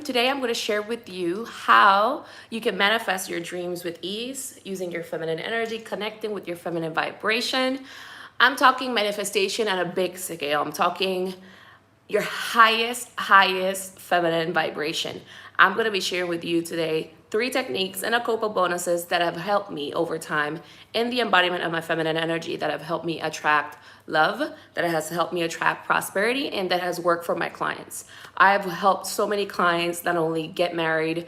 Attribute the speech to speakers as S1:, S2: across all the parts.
S1: Today I'm going to share with you how you can manifest your dreams with ease using your feminine energy, connecting with your feminine vibration. I'm talking manifestation at a big scale. I'm talking your highest feminine vibration. I'm going to be sharing with you today 3 techniques and a couple bonuses that have helped me over time in the embodiment of my feminine energy, that have helped me attract love, that has helped me attract prosperity, and that has worked for my clients. I've helped so many clients not only get married,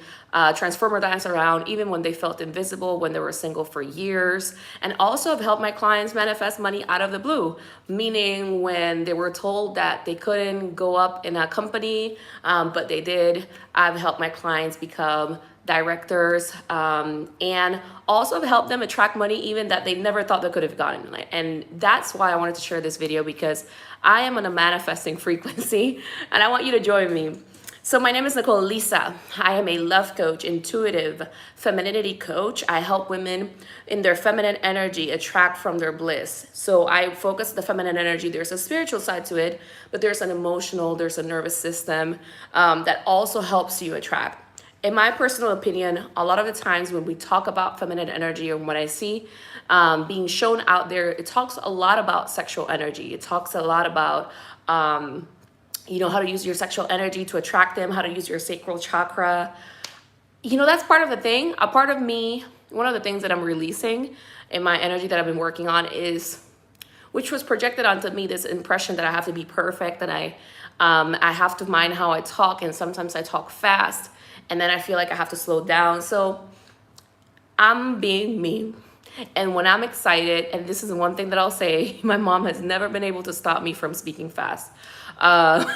S1: transform their lives around, even when they felt invisible, when they were single for years, and also have helped my clients manifest money out of the blue, meaning when they were told that they couldn't go up in a company, but they did. I've helped my clients become directors, and also help them attract money even that they never thought they could have gotten. And that's why I wanted to share this video, because I am on a manifesting frequency and I want you to join me. So my name is Nicole Elissa. I am a love coach, intuitive femininity coach. I help women in their feminine energy attract from their bliss. So I focus the feminine energy. There's a spiritual side to it, but there's an emotional, there's a nervous system that also helps you attract. In my personal opinion, a lot of the times when we talk about feminine energy, or what I see being shown out there, it talks a lot about sexual energy. It talks a lot about, how to use your sexual energy to attract them, how to use your sacral chakra. That's part of the thing. A part of me, one of the things that I'm releasing in my energy that I've been working on is, which was projected onto me, this impression that I have to be perfect, and I have to mind how I talk, and sometimes I talk fast. And then I feel like I have to slow down. So I'm being me. And when I'm excited, and this is one thing that I'll say, my mom has never been able to stop me from speaking fast. And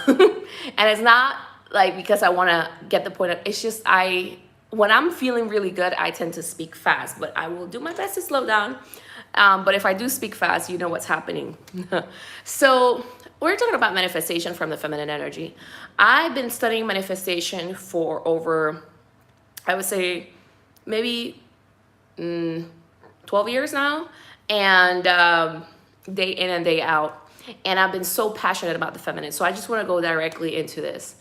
S1: it's not like because I want to get the point of, it's just when I'm feeling really good, I tend to speak fast, but I will do my best to slow down. But if I do speak fast, you know what's happening. So we're talking about manifestation from the feminine energy. I've been studying manifestation for over, I would say, maybe 12 years now, and day in and day out. And I've been so passionate about the feminine. So I just want to go directly into this.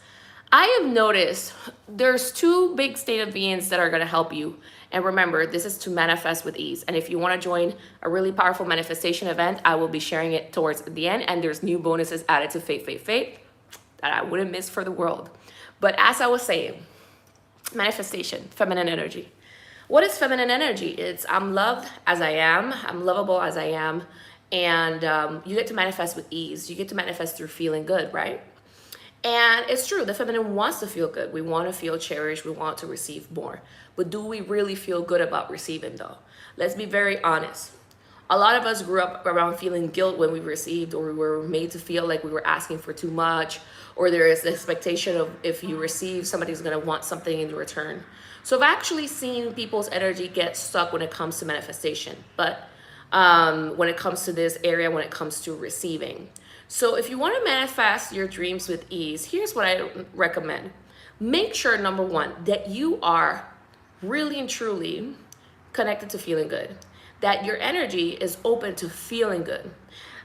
S1: I have noticed there's 2 big state of beings that are going to help you. And remember, this is to manifest with ease. And if you want to join a really powerful manifestation event, I will be sharing it towards the end. And there's new bonuses added to Faith that I wouldn't miss for the world. But as I was saying, manifestation, feminine energy. What is feminine energy? It's I'm loved as I am. I'm lovable as I am. And you get to manifest with ease. You get to manifest through feeling good, right? And it's true, the feminine wants to feel good. We want to feel cherished. We want to receive more. But do we really feel good about receiving, though? Let's be very honest. A lot of us grew up around feeling guilt when we received, or we were made to feel like we were asking for too much, or there is the expectation of if you receive, somebody's going to want something in return. So I've actually seen people's energy get stuck when it comes to manifestation, but when it comes to this area, when it comes to receiving. So if you want to manifest your dreams with ease, here's what I recommend. Make sure, number 1, that you are really and truly connected to feeling good, that your energy is open to feeling good.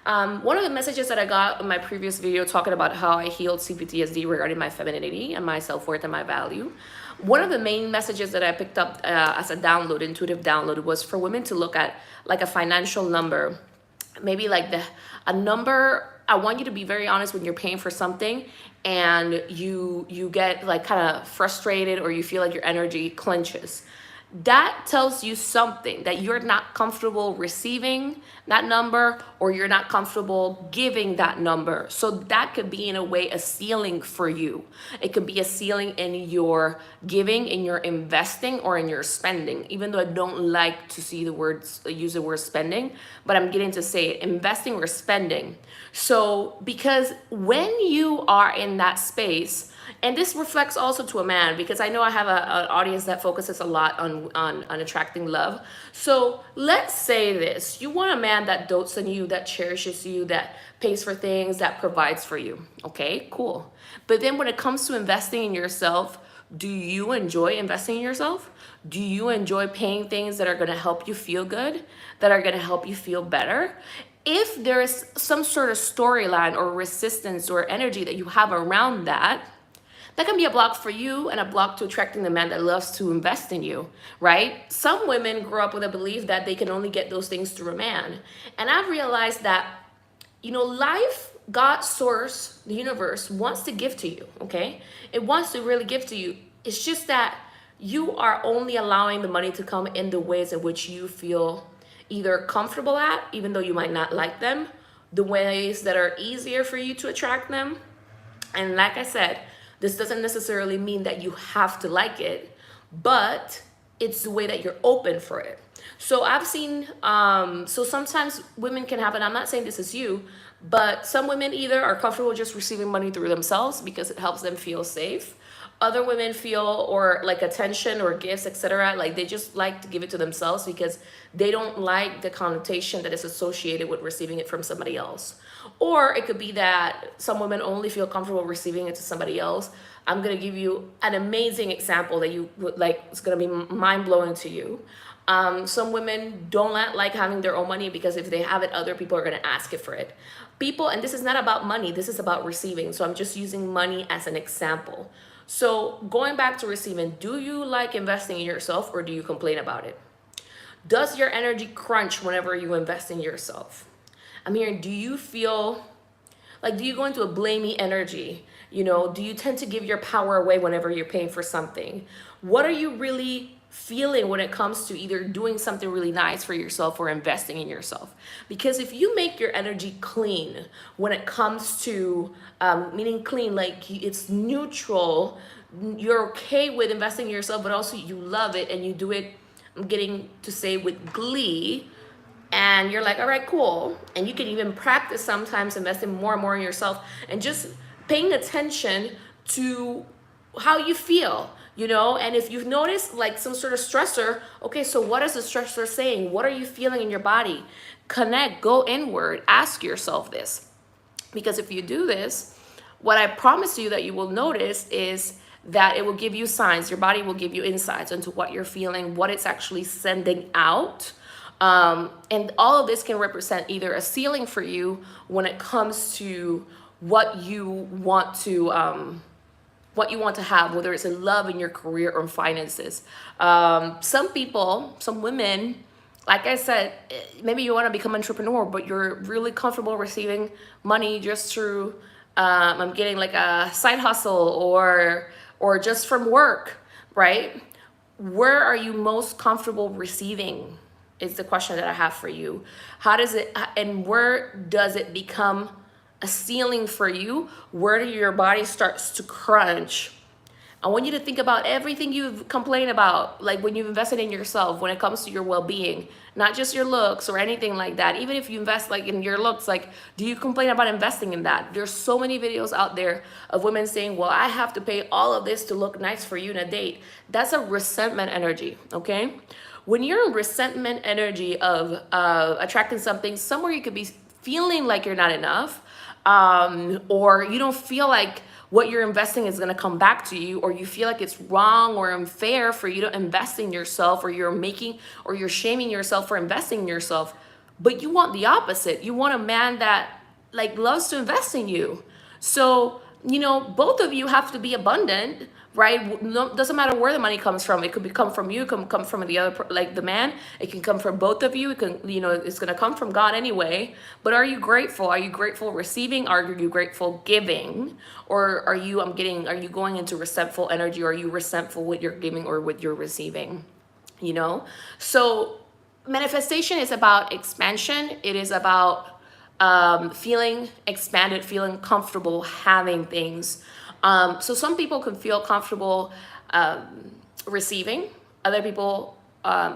S1: One of the messages that I got in my previous video talking about how I healed CPTSD regarding my femininity and my self-worth and my value, one of the main messages that I picked up as a download, intuitive download, was for women to look at like a financial number, maybe like a number. I want you to be very honest when you're paying for something and you get like kind of frustrated, or you feel like your energy clenches. That tells you something, that you're not comfortable receiving that number, or you're not comfortable giving that number. So that could be, in a way, a ceiling for you. It could be a ceiling in your giving, in your investing, or in your spending. Even though I don't like to use the word spending, but I'm getting to say it, investing or spending. So because when you are in that space, and this reflects also to a man, because I know I have an audience that focuses a lot on attracting love. So let's say this, you want a man that dotes on you, that cherishes you, that pays for things, that provides for you. Okay, cool. But then when it comes to investing in yourself, do you enjoy investing in yourself? Do you enjoy paying things that are going to help you feel good, that are going to help you feel better? If there is some sort of storyline or resistance or energy that you have around that, That can be a block for you and a block to attracting the man that loves to invest in you, right? Some women grow up with a belief that they can only get those things through a man. And I've realized that, life, God, source, the universe wants to give to you, okay? It wants to really give to you. It's just that you are only allowing the money to come in the ways in which you feel either comfortable at, even though you might not like them, the ways that are easier for you to attract them. And like I said, this doesn't necessarily mean that you have to like it, but it's the way that you're open for it. So I've seen, so sometimes women can have, and I'm not saying this is you, but some women either are comfortable just receiving money through themselves because it helps them feel safe. Other women feel, or like attention or gifts, etc., like they just like to give it to themselves because they don't like the connotation that is associated with receiving it from somebody else. Or it could be that some women only feel comfortable receiving it to somebody else. I'm going to give you an amazing example that you would like, it's going to be mind-blowing to you. Some women don't like having their own money because if they have it, other people are going to ask it for it. People, and this is not about money, this is about receiving. So I'm just using money as an example. So going back to receiving, do you like investing in yourself or do you complain about it? Does your energy crunch whenever you invest in yourself? I'm hearing, do you feel like, do you go into a blamey energy? Do you tend to give your power away whenever you're paying for something? What are you really feeling when it comes to either doing something really nice for yourself or investing in yourself? Because if you make your energy clean when it comes to, meaning clean, like it's neutral, you're okay with investing in yourself, but also you love it and you do it, I'm getting to say with glee, and you're like, all right, cool. And you can even practice sometimes investing more and more in yourself and just paying attention to how you feel, and if you've noticed like some sort of stressor, okay, so what is the stressor saying? What are you feeling in your body? Connect, go inward, ask yourself this. Because if you do this, what I promise you that you will notice is that it will give you signs. Your body will give you insights into what you're feeling, what it's actually sending out. And all of this can represent either a ceiling for you when it comes to what you want to have, whether it's in love, in your career, or in finances. Some people, some women, like I said, maybe you want to become an entrepreneur, but you're really comfortable receiving money just through, I'm getting like a side hustle or just from work, right? Where are you most comfortable receiving is the question that I have for you. How does it, and where does it become a ceiling for you? Where do your body starts to crunch? I want you to think about everything you've complained about, like when you've invested in yourself, when it comes to your well-being, not just your looks or anything like that. Even if you invest like in your looks, like, do you complain about investing in that? There's so many videos out there of women saying, well, I have to pay all of this to look nice for you in a date. That's a resentment energy, okay? When you're in resentment energy of attracting something, somewhere you could be feeling like you're not enough, or you don't feel like what you're investing is going to come back to you, or you feel like it's wrong or unfair for you to invest in yourself, or you're shaming yourself for investing in yourself, but you want the opposite. You want a man that like loves to invest in you. So, both of you have to be abundant, right? No, doesn't matter where the money comes from. It could come from you, it can come from the other, like the man. It can come from both of you. It can, it's going to come from God anyway. But are you grateful? Are you grateful receiving? Are you grateful giving? Or are you going into resentful energy? Or are you resentful with your giving or with your receiving? So manifestation is about expansion. It is about feeling expanded, feeling comfortable having things. So some people can feel comfortable receiving. Other people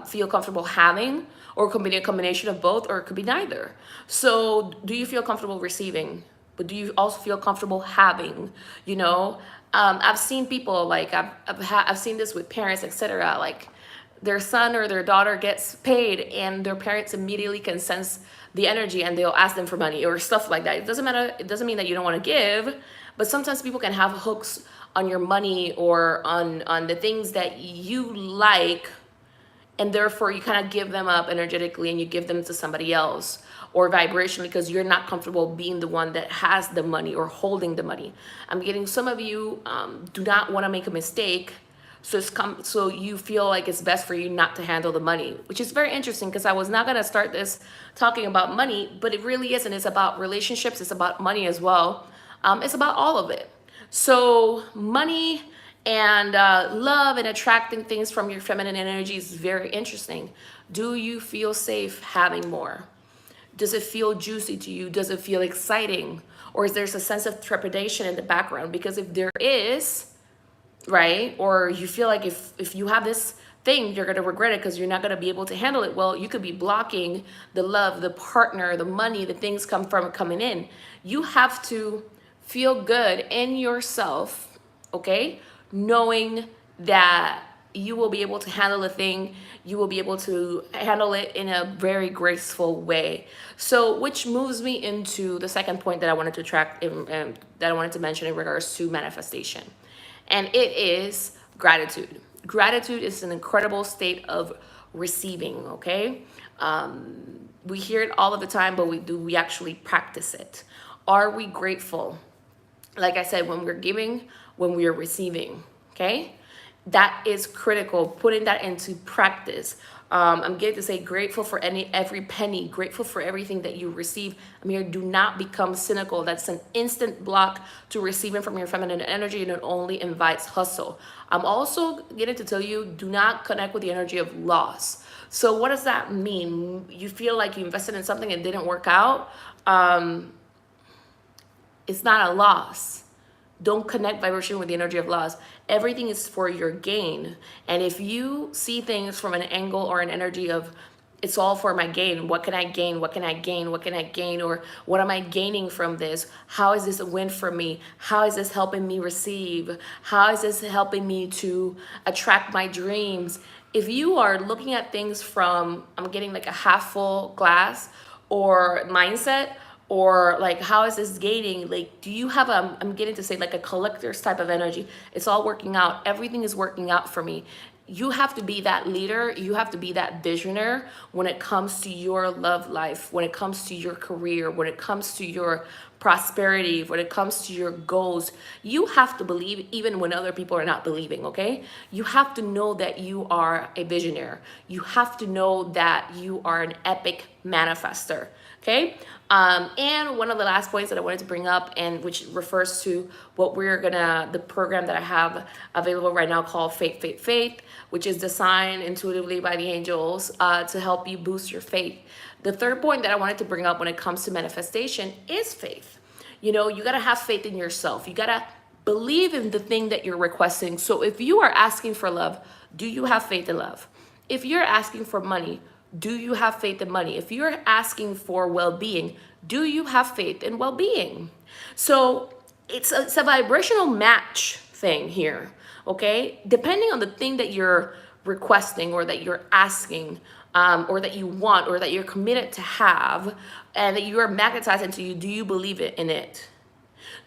S1: feel comfortable having, or it could be a combination of both, or it could be neither. So do you feel comfortable receiving? But do you also feel comfortable having? I've seen people like I've seen this with parents, etc. Like their son or their daughter gets paid, and their parents immediately can sense the energy, and they'll ask them for money or stuff like that. It doesn't matter. It doesn't mean that you don't want to give, but sometimes people can have hooks on your money or on the things that you like, and therefore you kind of give them up energetically and you give them to somebody else. or vibrationally because you're not comfortable being the one that has the money or holding the money. I'm getting some of you do not want to make a mistake, so you feel like it's best for you not to handle the money, which is very interesting because I was not going to start this talking about money, but it really isn't. It's about relationships. It's about money as well. It's about all of it. So money and love and attracting things from your feminine energy is very interesting. Do you feel safe having more? Does it feel juicy to you? Does it feel exciting? Or is there a sense of trepidation in the background? Because if there is, right, or you feel like if you have this thing, you're going to regret it because you're not going to be able to handle it, well, you could be blocking the love, the partner, the money, the things coming in. You have to feel good in yourself, okay, knowing that you will be able to handle the thing. You will be able to handle it in a very graceful way. So, which moves me into the second point that I wanted to that I wanted to mention in regards to manifestation. And it is gratitude. Gratitude is an incredible state of receiving, okay? We hear it all of the time, but we actually practice it? Are we grateful? Like I said, when we're giving, when we are receiving, okay? That is critical, putting that into practice. I'm getting to say grateful for every penny, grateful for everything that you receive. I mean, do not become cynical. That's an instant block to receiving from your feminine energy, and it only invites hustle. I'm also getting to tell you, do not connect with the energy of loss. So what does that mean? You feel like you invested in something and didn't work out. It's not a loss. Don't connect vibration with the energy of loss. Everything is for your gain. And if you see things from an angle or an energy of, it's all for my gain. What can I gain? What can I gain? What can I gain? Or what am I gaining from this? How is this a win for me? How is this helping me receive? How is this helping me to attract my dreams? If you are looking at things from, I'm getting like a half full glass or mindset, or like, how is this gaining? Like, do you have I'm getting to say like a collector's type of energy? It's all working out. Everything is working out for me. You have to be that leader. You have to be that visionary when it comes to your love life, when it comes to your career, when it comes to your prosperity, when it comes to your goals. You have to believe even when other people are not believing, okay? You have to know that you are a visionary. You have to know that you are an epic manifester, okay? And one of the last points that I wanted to bring up, and which refers to what the program that I have available right now called Faith, which is designed intuitively by the angels to help you boost your faith. The third point that I wanted to bring up when it comes to manifestation is faith. You know, you got to have faith in yourself. You got to believe in the thing that you're requesting. So if you are asking for love, do you have faith in love? If you're asking for money, do you have faith in money? If you're asking for well-being, do you have faith in well-being? So it's a vibrational match thing here, okay? Depending on the thing that you're requesting or that you're asking, or that you want, or that you're committed to have, and that you are magnetized into you, do you believe in it?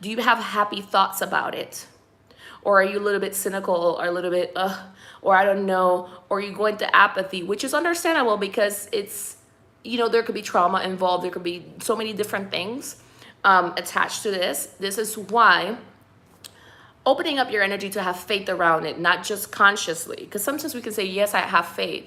S1: Do you have happy thoughts about it? Or are you a little bit cynical, or a little bit, or I don't know, or you go into apathy, which is understandable because it's, you know, there could be trauma involved. There could be so many different things attached to this. This is why opening up your energy to have faith around it, not just consciously, because sometimes we can say, yes, I have faith,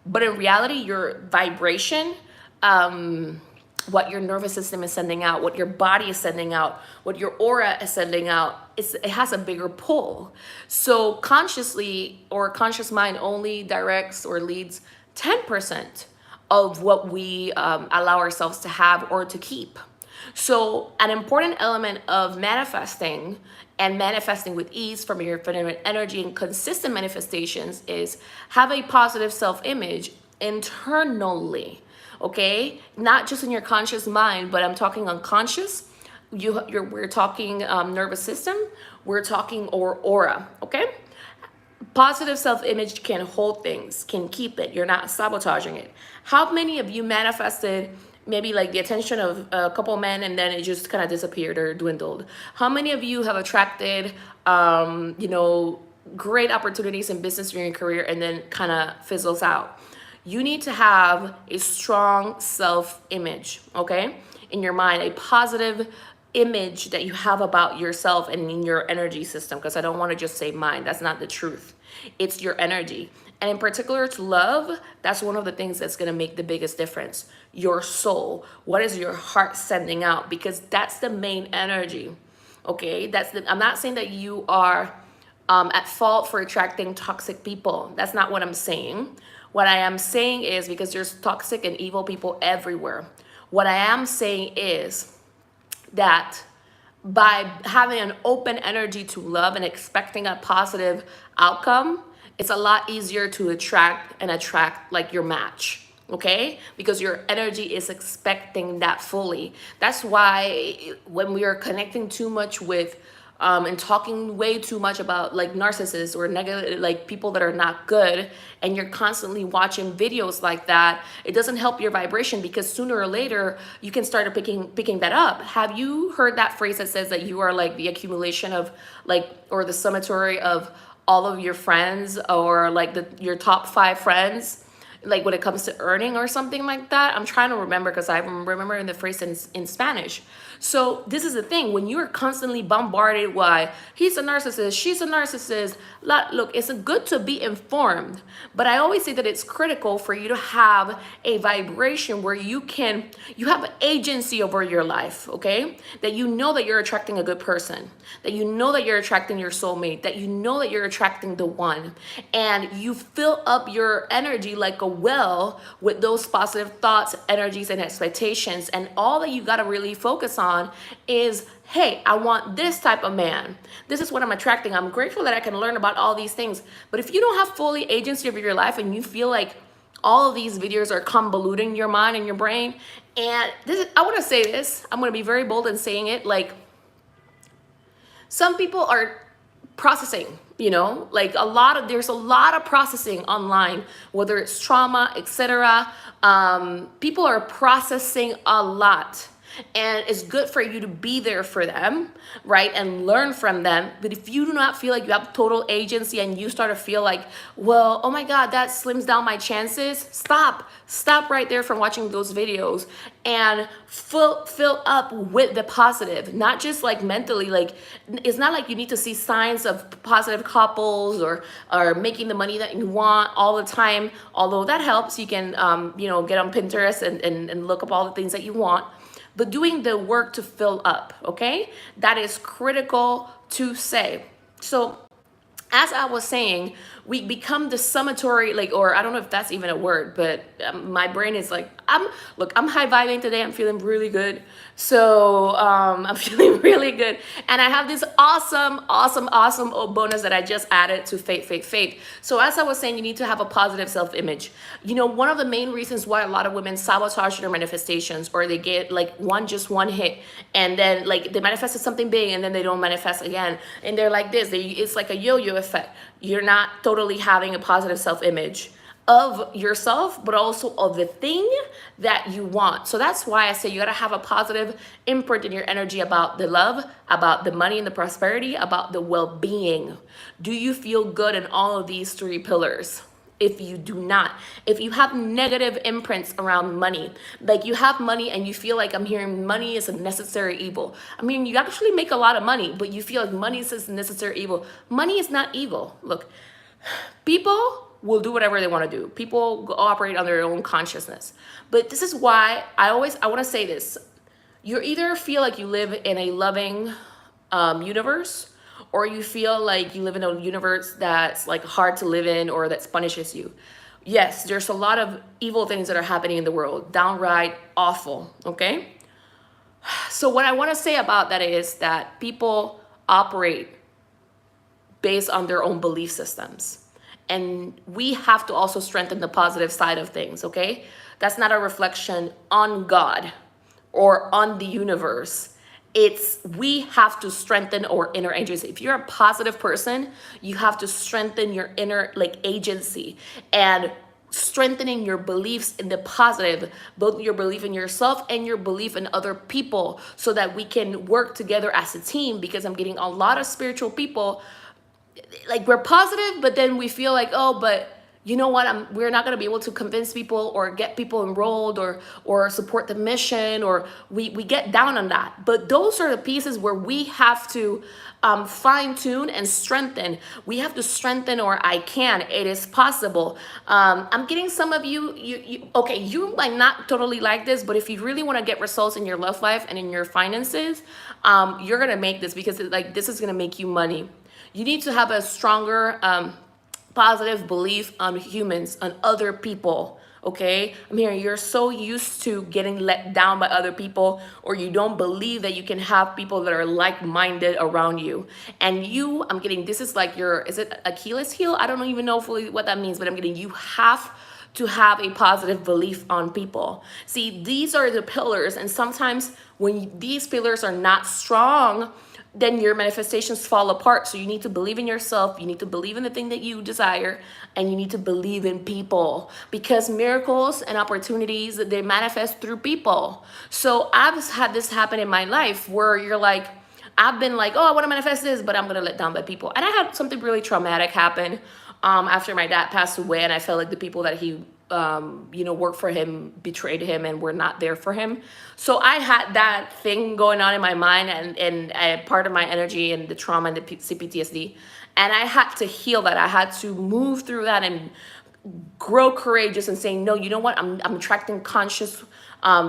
S1: but in reality, your vibration, what your nervous system is sending out, what your body is sending out, what your aura is sending out, it has a bigger pull. So consciously, or conscious mind only directs or leads 10% of what we allow ourselves to have or to keep. So an important element of manifesting and manifesting with ease from your feminine energy and consistent manifestations is have a positive self-image internally. Okay, not just in your conscious mind, but I'm talking unconscious. We're talking nervous system. We're talking aura. Okay, positive self-image can hold things, can keep it. You're not sabotaging it. How many of you manifested maybe like the attention of a couple men and then it just kind of disappeared or dwindled? How many of you have attracted, you know, great opportunities in business or your career and then kind of fizzles out? you need to have a strong self-image, okay? In your mind, a positive image that you have about yourself and in your energy system, because I don't want to just say mind. That's not the truth. It's your energy. And in particular to love, that's one of the things that's going to make the biggest difference. Your soul. What is your heart sending out? Because that's the main energy. Okay? I'm not saying that you are at fault for attracting toxic people. That's not what I'm saying. What I am saying is, because there's toxic and evil people everywhere, what I am saying is that by having an open energy to love and expecting a positive outcome, it's a lot easier to attract like your match, okay? Because your energy is expecting that fully. That's why when we are connecting too much with and talking way too much about like narcissists or negative, like people that are not good, and you're constantly watching videos like that, it doesn't help your vibration, because sooner or later you can start picking that up. Have you heard that phrase that says that you are like the accumulation of like, or the summatory of all of your friends, or like your top 5 friends, like when it comes to earning or something like that? I'm trying to remember, because I remember in the phrase in Spanish. So this is the thing, when you are constantly bombarded by he's a narcissist, she's a narcissist. Look, it's good to be informed, but I always say that it's critical for you to have a vibration where you have agency over your life, okay? That you know that you're attracting a good person, that you know that you're attracting your soulmate, that you know that you're attracting the one, and you fill up your energy like a well with those positive thoughts, energies, and expectations. And all that you got to really focus on is, hey, I want this type of man. This is what I'm attracting. I'm grateful that I can learn about all these things. But if you don't have fully agency over your life, and you feel like all of these videos are convoluting your mind and your brain, and I want to say this, I'm going to be very bold in saying it, like, some people are processing, like there's a lot of processing online, whether it's trauma, etc. People are processing a lot. And it's good for you to be there for them, right? And learn from them. But if you do not feel like you have total agency, and you start to feel like, well, oh my God, that slims down my chances, stop right there from watching those videos, and fill up with the positive, not just like mentally. Like, it's not like you need to see signs of positive couples or making the money that you want all the time, although that helps. You can get on Pinterest and look up all the things that you want. But doing the work to fill up, okay? That is critical to say. So as I was saying, we become the summatory, like, or I don't know if that's even a word, but my brain is like, I'm high vibing today. I'm feeling really good. So I'm feeling really good. And I have this awesome bonus that I just added to Faith. So as I was saying, you need to have a positive self-image. One of the main reasons why a lot of women sabotage their manifestations, or they get like one hit, and then like they manifested something big, and then they don't manifest again. And they're like this, it's like a yo-yo effect. You're not totally having a positive self-image of yourself, but also of the thing that you want. So that's why I say you got to have a positive imprint in your energy about the love, about the money and the prosperity, about the well-being. Do you feel good in all of these 3 pillars? If you do not, if you have negative imprints around money, like you have money and you feel like, I'm hearing money is a necessary evil. I mean, you actually make a lot of money, but you feel like money is a necessary evil. Money is not evil. Look, people will do whatever they want to do. People operate on their own consciousness. But this is why I want to say this. You either feel like you live in a loving universe, or you feel like you live in a universe that's like hard to live in, or that punishes you. Yes, there's a lot of evil things that are happening in the world, downright awful, okay? So what I want to say about that is that people operate based on their own belief systems. And we have to also strengthen the positive side of things, okay? That's not a reflection on God or on the universe. We have to strengthen our inner agency. If you're a positive person, you have to strengthen your inner agency, and strengthening your beliefs in the positive, both your belief in yourself and your belief in other people, so that we can work together as a team. Because I'm getting a lot of spiritual people, like, we're positive, but then we feel like, oh, but you know what, we're not going to be able to convince people or get people enrolled or support the mission, or we get down on that. But those are the pieces where we have to fine tune and strengthen. We have to strengthen, or I can, it is possible. I'm getting some of you, okay, you might not totally like this, but if you really want to get results in your love life and in your finances, you're going to make this, because this is going to make you money. You need to have a stronger positive belief on humans, on other people. Okay, I'm hearing you're so used to getting let down by other people, or you don't believe that you can have people that are like-minded around you. And I'm getting, this is like is it Achilles heel? I don't even know fully what that means, but I'm getting, you have to have a positive belief on people. See, these are the pillars, and sometimes when these pillars are not strong, then your manifestations fall apart. So you need to believe in yourself, you need to believe in the thing that you desire, and you need to believe in people, because miracles and opportunities, they manifest through people. So I've had this happen in my life where I've been like, oh, I want to manifest this, but I'm gonna let down by people. And I had something really traumatic happen after my dad passed away, and I felt like the people that he worked for him betrayed him and were not there for him. So I had that thing going on in my mind, and part of my energy and the trauma and the CPTSD, and I had to heal that. I had to move through that and grow courageous and saying, no, you know what, I'm attracting conscious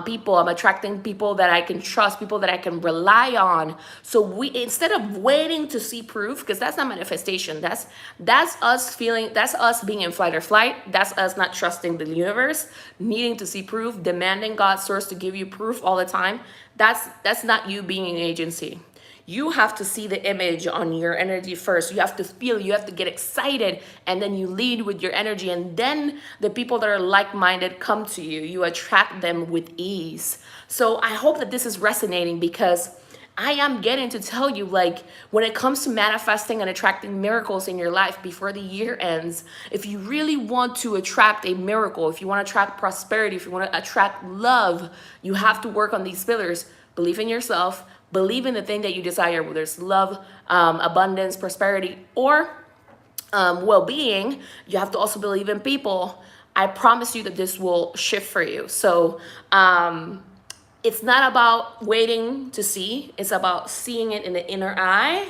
S1: people. I'm attracting people that I can trust, people that I can rely on. So instead of waiting to see proof, because that's not manifestation, that's us being in fight or flight. That's us not trusting the universe, needing to see proof, demanding God's source to give you proof all the time. That's not you being an agency. You have to see the image on your energy first. You have to feel, you have to get excited, and then you lead with your energy, and then the people that are like-minded come to you. You attract them with ease. So I hope that this is resonating, because I am getting to tell you, when it comes to manifesting and attracting miracles in your life before the year ends, if you really want to attract a miracle, if you want to attract prosperity, if you want to attract love, you have to work on these pillars. Believe in yourself, believe in the thing that you desire, whether it's love, abundance, prosperity, or well-being. You have to also believe in people. I promise you that this will shift for you. So it's not about waiting to see. It's about seeing it in the inner eye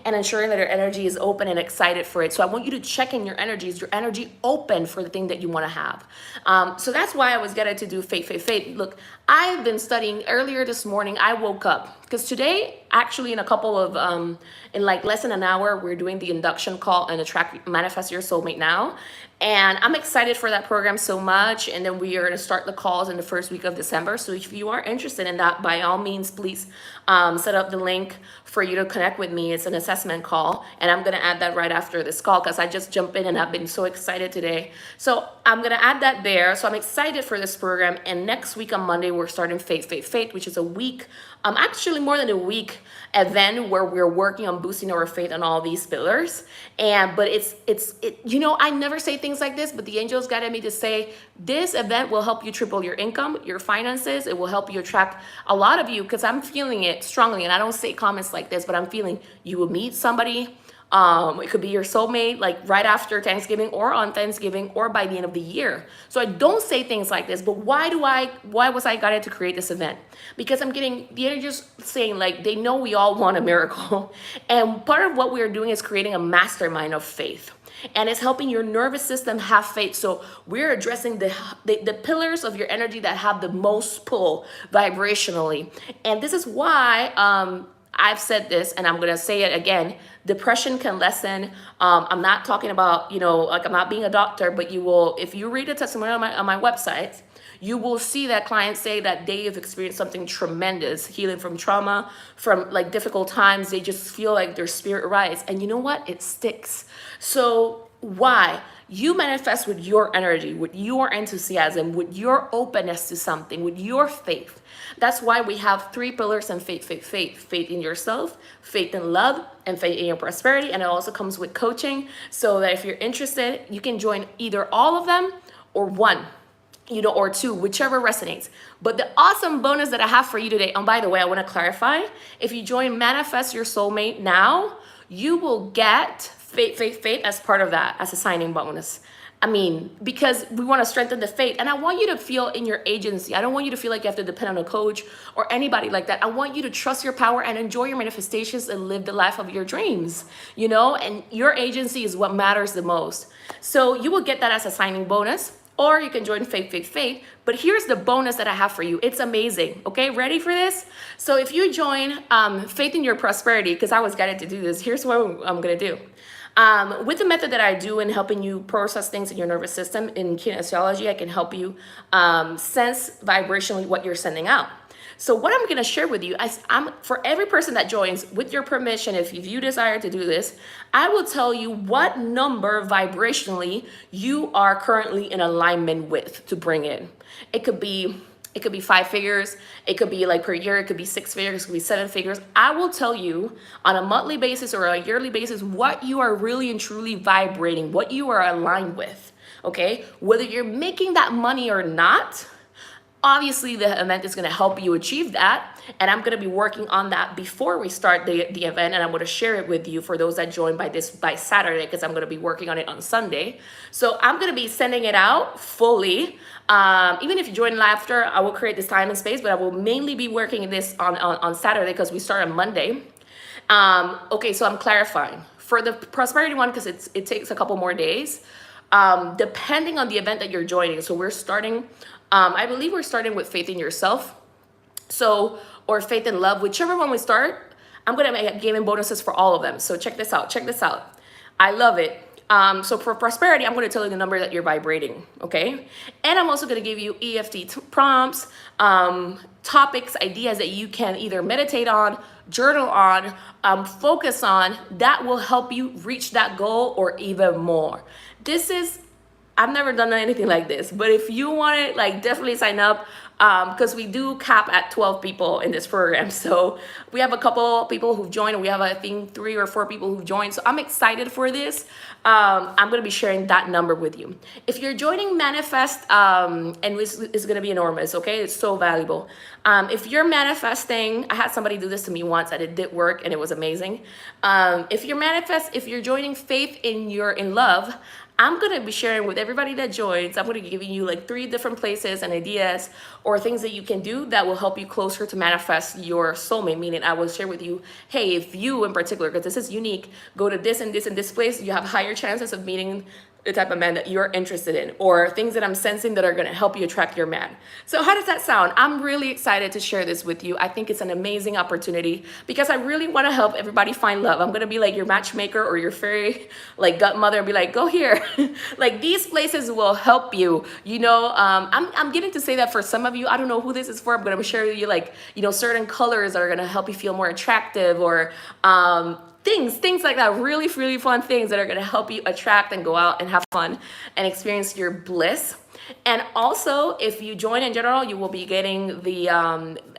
S1: and ensuring that your energy is open and excited for it. So I want you to check in your energy. Is your energy open for the thing that you want to have? So that's why I was getting to do faith. Look, I've been studying earlier this morning. I woke up because today, actually, in a couple of, in less than an hour, we're doing the induction call and manifest your soulmate now. And I'm excited for that program so much. And then we are going to start the calls in the first week of December. So if you are interested in that, by all means, please set up the link for you to connect with me. It's an assessment call. And I'm going to add that right after this call, because I just jumped in and I've been so excited today. So I'm going to add that there. So I'm excited for this program. And next week on Monday, we're starting Faith, which is a week, actually more than a week event where we're working on boosting our faith on all these pillars. But I never say things like this, but the angels guided me to say this event will help you triple your income, your finances. It will help you attract a lot of you, because I'm feeling it strongly. And I don't say comments like this, but I'm feeling you will meet somebody. It could be your soulmate, right after Thanksgiving or on Thanksgiving or by the end of the year. So I don't say things like this, but why was I guided to create this event? Because I'm getting the energies saying they know we all want a miracle. And part of what we are doing is creating a mastermind of faith. And it's helping your nervous system have faith. So we're addressing the pillars of your energy that have the most pull vibrationally. And this is why I've said this, and I'm going to say it again. Depression can lessen. I'm not talking about, I'm not being a doctor, but you will, if you read a testimony on my website, you will see that clients say that they have experienced something tremendous, healing from trauma, from difficult times. They just feel like their spirit rise. And you know what? It sticks. So why? You manifest with your energy, with your enthusiasm, with your openness to something, with your faith. That's why we have 3 pillars in faith. Faith in yourself, faith in love, and faith in your prosperity. And it also comes with coaching, so that if you're interested, you can join either all of them or one, or 2, whichever resonates. But the awesome bonus that I have for you today, and by the way, I want to clarify, if you join Manifest Your Soulmate now, you will get faith as part of that, as a signing bonus. I mean, because we want to strengthen the faith. And I want you to feel in your agency. I don't want you to feel like you have to depend on a coach or anybody like that. I want you to trust your power and enjoy your manifestations and live the life of your dreams, you know? And your agency is what matters the most. So you will get that as a signing bonus, or you can join Faith, Faith, Faith. But here's the bonus that I have for you. It's amazing. Okay, ready for this? So if you join Faith in Your Prosperity, because I was guided to do this, here's what I'm going to do. With the method that I do in helping you process things in your nervous system in kinesiology, I can help you sense vibrationally what you're sending out. So what I'm going to share with you, for every person that joins, with your permission, if you desire to do this, I will tell you what number vibrationally you are currently in alignment with to bring in. It could be 5 figures. It could be like per year. It could be 6 figures. It could be 7 figures. I will tell you on a monthly basis or a yearly basis what you are really and truly vibrating, what you are aligned with. Okay? Whether you're making that money or not, obviously the event is going to help you achieve that, and I'm going to be working on that before we start the event, and I'm going to share it with you for those that join by Saturday, because I'm going to be working on it on Sunday. So I'm going to be sending it out fully. Even if you join after, I will create this time and space, but I will mainly be working this on Saturday because we start on Monday. Okay, so I'm clarifying for the prosperity one, because it takes a couple more days, depending on the event that you're joining. So we're starting, I believe we're starting with Faith in Yourself, or Faith in Love, whichever one we start. I'm gonna be giving bonuses for all of them. So check this out. I love it. So for prosperity, I'm going to tell you the number that you're vibrating, okay? And I'm also going to give you EFT prompts, topics, ideas that you can either meditate on, journal on, focus on, that will help you reach that goal or even more. I've never done anything like this, but if you want it, like, definitely sign up, because we do cap at 12 people in this program. So we have a couple people who've joined, and we have, I think, 3 or 4 people who've joined. So I'm excited for this. I'm going to be sharing that number with you. If you're joining Manifest, and this is going to be enormous, okay? It's so valuable. If you're manifesting, I had somebody do this to me once, and it did work, and it was amazing. If you're joining Faith in Love, I'm going to be sharing with everybody that joins. I'm going to be giving you like 3 different places and ideas or things that you can do that will help you closer to manifest your soulmate. Meaning, I will share with you, hey, if you in particular, because this is unique, go to this and this and this place, you have higher chances of meeting the type of man that you're interested in, or things that I'm sensing that are going to help you attract your man. So how does that sound? I'm really excited to share this with you. I think it's an amazing opportunity because I really want to help everybody find love. I'm going to be like your matchmaker or your fairy like gut mother and be like, go here. Like, these places will help you, you know. I'm getting to say that for some of you. I don't know who this is for. I'm going to share with you, like, you know, certain colors that are going to help you feel more attractive, or things like that. Really, really fun things that are going to help you attract and go out and have fun and experience your bliss. And also, if you join in general, you will be getting the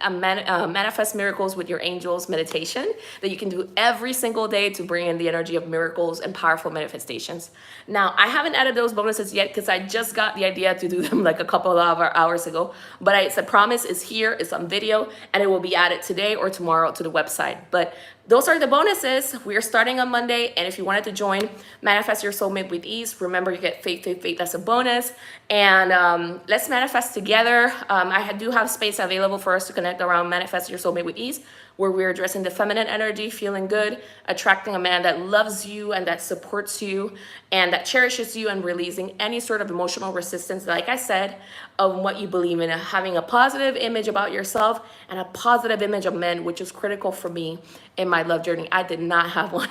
S1: Manifest Miracles with Your Angels meditation that you can do every single day to bring in the energy of miracles and powerful manifestations. Now, I haven't added those bonuses yet because I just got the idea to do them like a couple of hours ago. But it's a promise, is here, it's on video, and it will be added today or tomorrow to the website. But those are the bonuses. We are starting on Monday, and if you wanted to join Manifest Your Soulmate with Ease, remember, you get Faith, Faith, Faith as a bonus. And let's manifest together. I do have space available for us to connect around Manifest Your Soulmate with Ease, where we're addressing the feminine energy, feeling good, attracting a man that loves you and that supports you and that cherishes you, and releasing any sort of emotional resistance, like I said, of what you believe in, having a positive image about yourself and a positive image of men, which is critical for me in my love journey. I did not have one.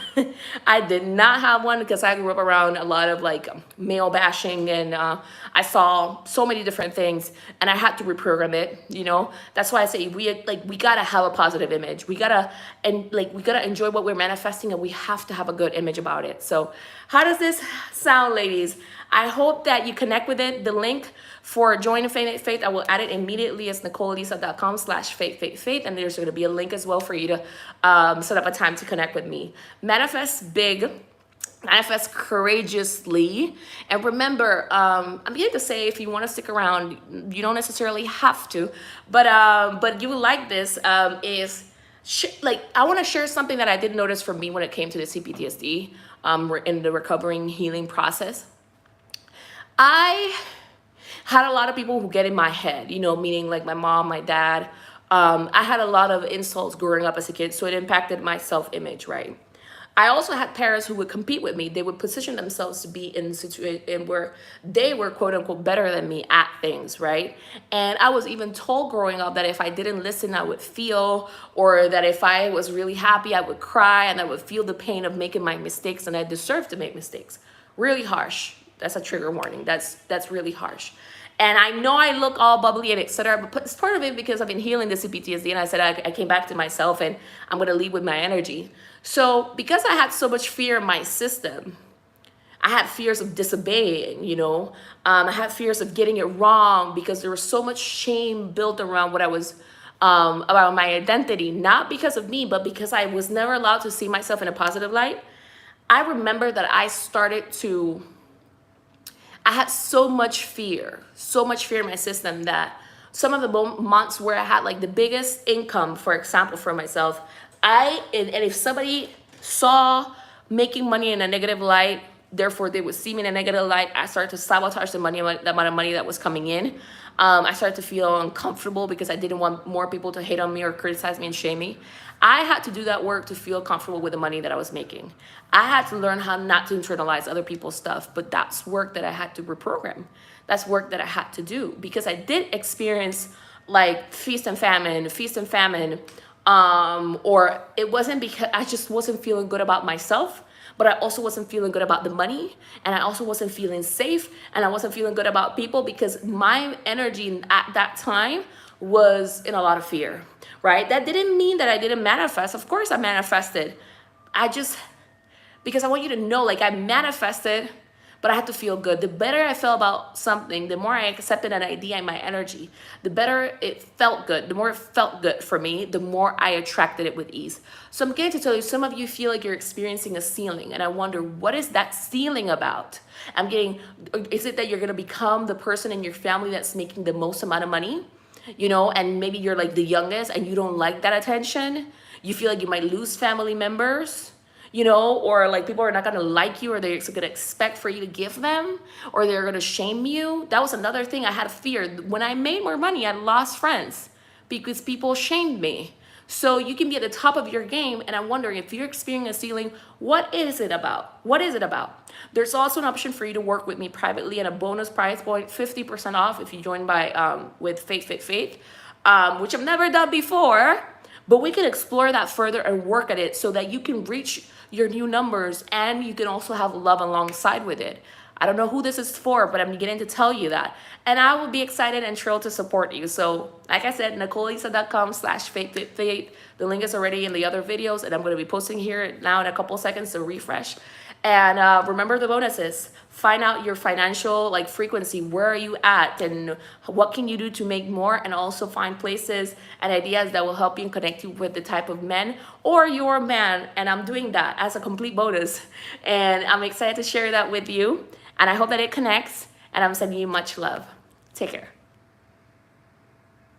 S1: I did not have one because I grew up around a lot of like male bashing, and I saw so many different things, and I had to reprogram it, you know. That's why I say we gotta have a positive image. We gotta enjoy what we're manifesting, and we have to have a good image about it. So how does this sound, ladies? I hope that you connect with it. The link for Join Faith, I will add it immediately. It's NicoleElissa.com/faith. And there's going to be a link as well for you to set up a time to connect with me. Manifest big. Manifest courageously. And remember, I'm here to say, if you want to stick around, you don't necessarily have to. But you will like this. I want to share something that I did notice for me when it came to the CPTSD. We're in the recovering healing process. I had a lot of people who get in my head, meaning like my mom, my dad. I had a lot of insults growing up as a kid, so it impacted my self-image, right? I also had parents who would compete with me. They would position themselves to be in situation where they were quote unquote better than me at things, right? And I was even told growing up that if I didn't listen, I would feel, or that if I was really happy, I would cry and I would feel the pain of making my mistakes, and I deserved to make mistakes. Really harsh. That's a trigger warning. That's really harsh. And I know I look all bubbly and etc. But it's part of it because I've been healing the CPTSD, and I said I came back to myself, and I'm going to lead with my energy. So because I had so much fear in my system, I had fears of disobeying, I had fears of getting it wrong because there was so much shame built around what I was, about my identity, not because of me, but because I was never allowed to see myself in a positive light. I remember that I had so much fear in my system that some of the months where I had like the biggest income, for example, for myself, and if somebody saw making money in a negative light, therefore they would see me in a negative light, I started to sabotage the amount of money that was coming in. I started to feel uncomfortable because I didn't want more people to hate on me or criticize me and shame me. I had to do that work to feel comfortable with the money that I was making. I had to learn how not to internalize other people's stuff, but that's work that I had to reprogram. That's work that I had to do because I did experience like feast and famine, or it wasn't because I just wasn't feeling good about myself, but I also wasn't feeling good about the money, and I also wasn't feeling safe, and I wasn't feeling good about people because my energy at that time was in a lot of fear, right? That didn't mean that I didn't manifest. Of course I manifested. Because I want you to know, like, I manifested, but I had to feel good. The better I felt about something, the more I accepted an idea in my energy, the better it felt good. The more it felt good for me, the more I attracted it with ease. So I'm getting to tell you, some of you feel like you're experiencing a ceiling, and I wonder, what is that ceiling about? Is it that you're gonna become the person in your family that's making the most amount of money? And maybe you're like the youngest and you don't like that attention. You feel like you might lose family members, or like people are not going to like you, or they're going to expect for you to give them, or they're going to shame you. That was another thing I had fear. When I made more money, I lost friends because people shamed me. So you can be at the top of your game, and I'm wondering, if you're experiencing a ceiling, what is it about? What is it about? There's also an option for you to work with me privately at a bonus price point, 50% off if you join with Faith, which I've never done before. But we can explore that further and work at it so that you can reach your new numbers, and you can also have love alongside with it. I don't know who this is for, but I'm getting to tell you that. And I will be excited and thrilled to support you. So like I said, NicoleElissa.com/faith. The link is already in the other videos, and I'm going to be posting here now in a couple seconds to refresh. And remember the bonuses. Find out your financial frequency. Where are you at, and what can you do to make more? And also find places and ideas that will help you and connect you with the type of men or your man. And I'm doing that as a complete bonus, and I'm excited to share that with you. And I hope that it connects. And I'm sending you much love. Take care.